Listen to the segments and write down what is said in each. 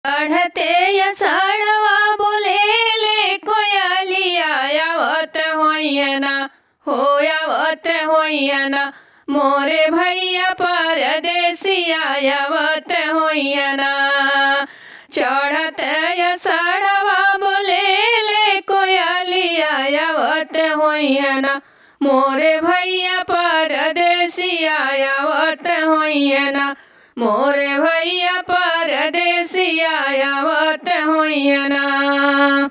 चढ़ते अषाढ़वा बोलेले कोयलिया आवत होइए ना, हो आवत होइए ना, मोरे भैया परदेसिया आवत होइए ना। चढ़ते अषाढ़वा बोलेले कोयलिया आवत होइए ना, मोरे भैया परदेसिया आवत होइए ना, मोरे भैया परदेसिया आवत होइए ना।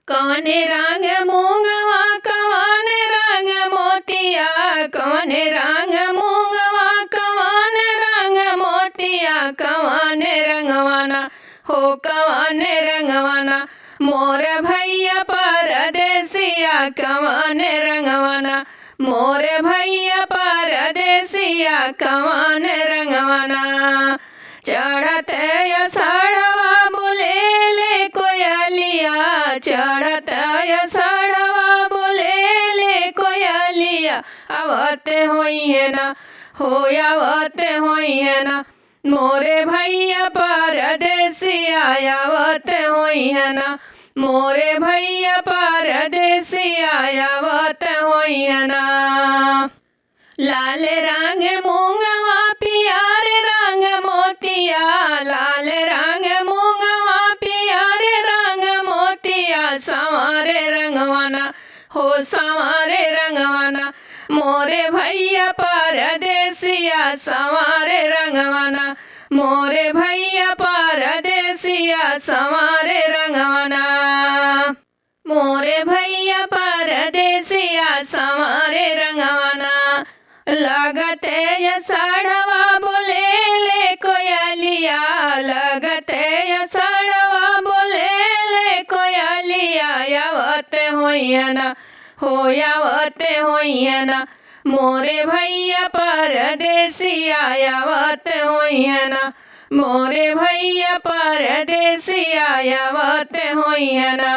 कौन रंग मूंगवा कौन रंग मोतिया, कौन रंग मूंगवा कौन रंग मोतिया, कौन रंगवाना हो कौन रंगवाना, मोर भैया परदेसिया कौन रंगवाना, मोर भैया परदेसिया कौन रंगवाना। चढ़ते अषाढ़वा बोलेले कोयलिया, चढ़ते अषाढ़वा बोलेले कोयलिया आवत होइए ना, हो आवत होइए ना, मोरे भैया परदेसिया आवत होइए ना, मोरे भैया परदेसिया आवत होइए ना। लाल रंग मूंगवा पियर रंग मोतिया, लाल रंग मूंगवा पियर रंग मोतिया, संवारे रंगवाना हो संवारे रंगवाना, मोरे भैया परदेसिया संवारे रंगवाना, मोरे भैया परदेसिया संवारे रंगवाना, मोरे भैया परदेसिया संवारे रंगवाना। लगते अषाढ़वा बोलेले कोयलिया, लगते अषाढ़वा बोलेले कोयलिया आवत होइए ना, हो आवत होइए ना, मोरे भैया परदेसिया आवत होइए ना, मोरे भैया परदेसिया आवत होइए ना।